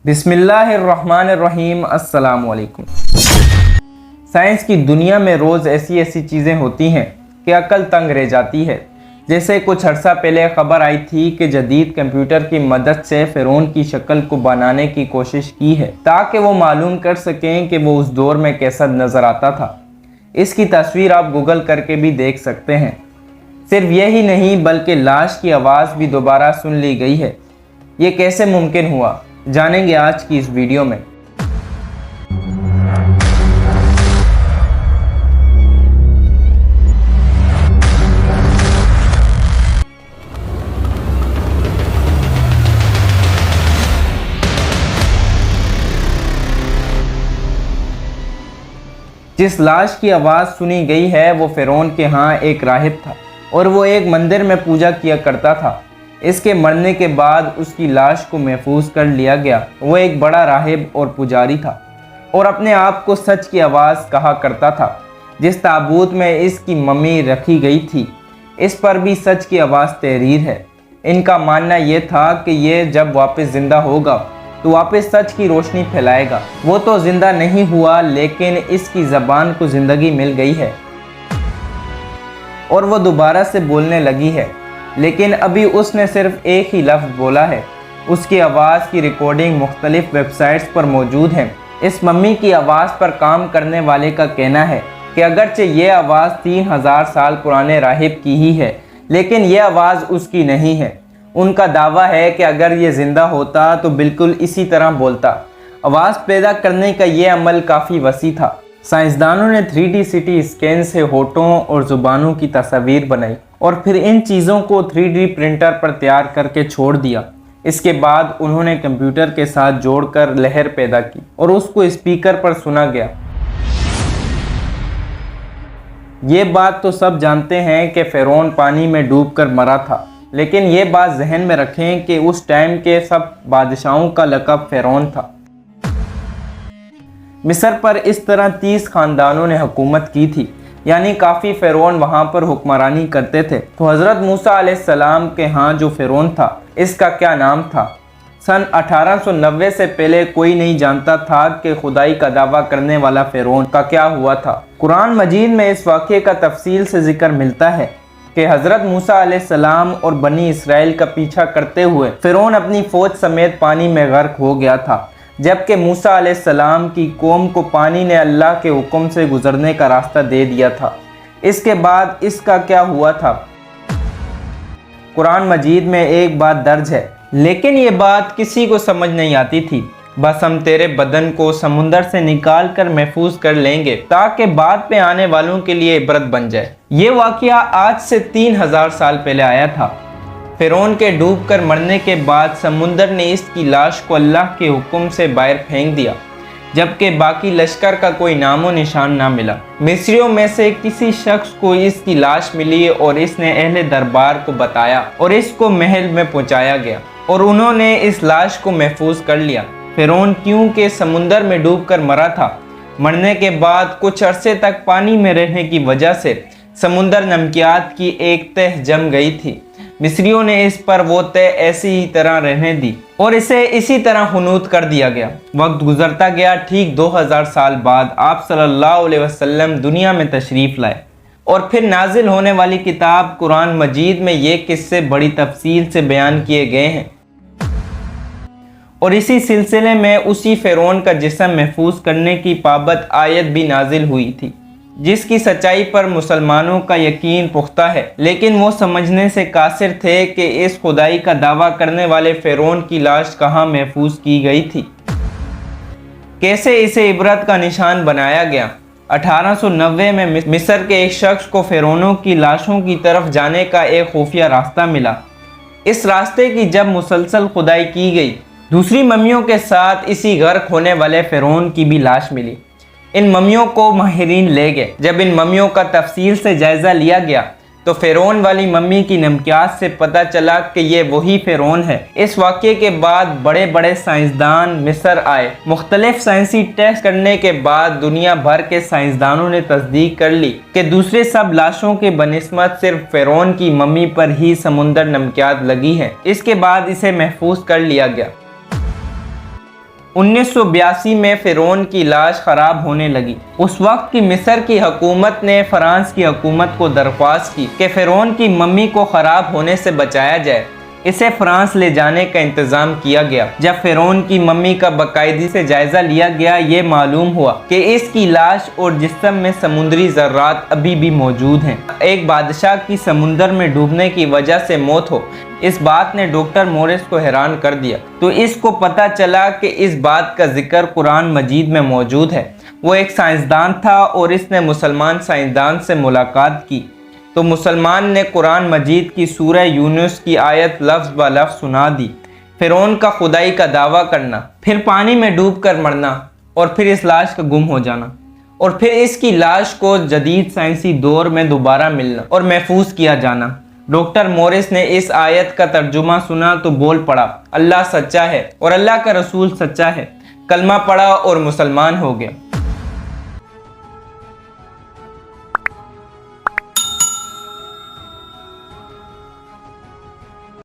बिस्मिल्लाहिर्रहमानिर्रहीम। अस्सलाम वालेकुम। साइंस की दुनिया में रोज़ ऐसी ऐसी चीज़ें होती हैं कि अक्ल तंग रह जाती है। जैसे कुछ अर्सा पहले खबर आई थी कि जदीद कंप्यूटर की मदद से फ़िरौन की शक्ल को बनाने की कोशिश की है ताकि वो मालूम कर सकें कि वो उस दौर में कैसा नज़र आता था। इसकी तस्वीर आप गूगल करके भी देख सकते हैं। सिर्फ यही नहीं बल्कि लाश की आवाज़ भी दोबारा सुन ली गई है। ये कैसे मुमकिन हुआ, जानेंगे आज की इस वीडियो में। जिस लाश की आवाज़ सुनी गई है वो फ़िरौन के यहाँ एक राहिब था और वो एक मंदिर में पूजा किया करता था। इसके मरने के बाद उसकी लाश को महफूज कर लिया गया। वो एक बड़ा राहिब और पुजारी था और अपने आप को सच की आवाज़ कहा करता था। जिस ताबूत में इसकी मम्मी रखी गई थी इस पर भी सच की आवाज़ तहरीर है। इनका मानना ये था कि ये जब वापस ज़िंदा होगा तो वापस सच की रोशनी फैलाएगा। वो तो ज़िंदा नहीं हुआ लेकिन इसकी ज़बान को ज़िंदगी मिल गई है और वो दोबारा से बोलने लगी है, लेकिन अभी उसने सिर्फ एक ही लफ्ज़ बोला है। उसकी आवाज़ की रिकॉर्डिंग मुख्तलिफ वेबसाइट्स पर मौजूद है। इस मम्मी की आवाज़ पर काम करने वाले का कहना है कि अगरचे ये आवाज़ 3000 साल पुराने राहिब की ही है लेकिन यह आवाज़ उसकी नहीं है। उनका दावा है कि अगर ये ज़िंदा होता तो बिल्कुल इसी तरह बोलता। आवाज़ पैदा करने का ये अमल काफ़ी वसी था। साइंसदानों ने 3D CT स्कैन से होठों और ज़ुबानों की तस्वीर बनाई और फिर इन चीज़ों को 3D प्रिंटर पर तैयार करके छोड़ दिया। इसके बाद उन्होंने कंप्यूटर के साथ जोड़कर लहर पैदा की और उसको स्पीकर पर सुना गया। ये बात तो सब जानते हैं कि फ़िरौन पानी में डूबकर मरा था, लेकिन ये बात जहन में रखें कि उस टाइम के सब बादशाहों का लक़ब फ़िरौन था। मिस्र पर इस तरह 30 ख़ानदानों ने हुकूमत की थी, यानी काफ़ी फ़िरौन वहाँ पर हुक्मरानी करते थे। तो हज़रत मूसा अलैहिस्सलाम के यहाँ जो फ़िरौन था इसका क्या नाम था? सन 1890 से पहले कोई नहीं जानता था कि खुदाई का दावा करने वाला फ़िरौन का क्या हुआ था। कुरान मजीद में इस वाक़े का तफसील से ज़िक्र मिलता है कि हज़रत मूसा अलैहिस्सलाम और बनी इसराइल का पीछा करते हुए फ़िरौन अपनी फ़ौज समेत पानी में गर्क हो गया था, जबकि मूसा अलैहिस्सलाम की कौम को पानी ने अल्लाह के हुक्म से गुज़रने का रास्ता दे दिया था। इसके बाद इसका क्या हुआ था? कुरान मजीद में एक बात दर्ज है, लेकिन ये बात किसी को समझ नहीं आती थी। बस हम तेरे बदन को समुंदर से निकाल कर महफूज कर लेंगे ताकि बाद पे आने वालों के लिए इबरत बन जाए। ये वाक़या आज से 3000 साल पहले आया था। फ़िरौन के डूबकर मरने के बाद समुंदर ने इसकी लाश को अल्लाह के हुक्म से बाहर फेंक दिया, जबकि बाकी लश्कर का कोई नामो निशान ना मिला। मिस्रियों में से किसी शख्स को इसकी लाश मिली और इसने अहले दरबार को बताया और इसको महल में पहुंचाया गया और उन्होंने इस लाश को महफूज कर लिया। फ़िरौन क्योंकि समुंदर में डूबकर मरा था, मरने के बाद कुछ अरसे तक पानी में रहने की वजह से समुंदर नमकियात की एक तह जम गई थी। मिस्रियों ने इस पर वो तह ऐसी ही तरह रहने दी और इसे इसी तरह हुनूत कर दिया गया। वक्त गुजरता गया। ठीक 2000 साल बाद आप सल्लल्लाहु अलैहि वसल्लम दुनिया में तशरीफ़ लाए और फिर नाजिल होने वाली किताब कुरान मजीद में ये किस्से बड़ी तफसील से बयान किए गए हैं और इसी सिलसिले में उसी फ़िरौन का जिस्म महफूज करने की पाबंद आयत भी नाजिल हुई थी, जिसकी सच्चाई पर मुसलमानों का यकीन पुख्ता है, लेकिन वो समझने से कासिर थे कि इस खुदाई का दावा करने वाले फ़िरौन की लाश कहाँ महफूज की गई थी, कैसे इसे इबरत का निशान बनाया गया। 1890 में मिस्र के एक शख्स को फ़िरौनों की लाशों की तरफ जाने का एक खुफिया रास्ता मिला। इस रास्ते की जब मुसलसल खुदाई की गई, दूसरी मम्मियों के साथ इसी गर्क होने वाले फ़िरौन की भी लाश मिली। इन मम्मियों को माहिरीन ले गए। जब इन मम्मियों का तफसील से जायज़ा लिया गया तो फ़िरौन वाली मम्मी की नमकियात से पता चला कि ये वही फ़िरौन है। इस वाक़े के बाद बड़े बड़े साइंसदान मिस्र आए। मुख्तलिफ साइंसी टेस्ट करने के बाद दुनिया भर के साइंसदानों ने तस्दीक कर ली कि दूसरे सब लाशों के बनिस्बत सिर्फ फ़िरौन की मम्मी पर ही समुंदर नमकियात लगी है। इसके बाद इसे महफूज कर लिया गया। 1982 में फ़िरौन की लाश ख़राब होने लगी। उस वक्त की मिस्र की हुकूमत ने फ्रांस की हुकूमत को दरख्वास्त की कि फ़िरौन की मम्मी को ख़राब होने से बचाया जाए। इसे फ्रांस ले जाने का इंतज़ाम किया गया। जब फ़िरौन की मम्मी का बाकायदगी से जायज़ा लिया गया, ये मालूम हुआ कि इसकी लाश और जिस्म में समुद्री ज़र्रात अभी भी मौजूद हैं। एक बादशाह की समुंदर में डूबने की वजह से मौत हो, इस बात ने डॉक्टर मोरिस को हैरान कर दिया। तो इसको पता चला कि इस बात का जिक्र कुरान मजीद में मौजूद है। वो एक साइंसदान था और इसने मुसलमान साइंसदान से मुलाकात की, तो मुसलमान ने कुरान मजीद की सूरह यूनुस की आयत लफ्ज़ ब लफ्ज़ सुना दी। फ़िरौन का खुदाई का दावा करना, फिर पानी में डूब कर मरना और फिर इस लाश का गुम हो जाना और फिर इसकी लाश को जदीद साइंसी दौर में दोबारा मिलना और महफूज किया जाना। डॉक्टर मोरिस ने इस आयत का तर्जुमा सुना तो बोल पड़ा, अल्लाह सच्चा है और अल्लाह का रसूल सच्चा है। कलमा पढ़ा और मुसलमान हो गया।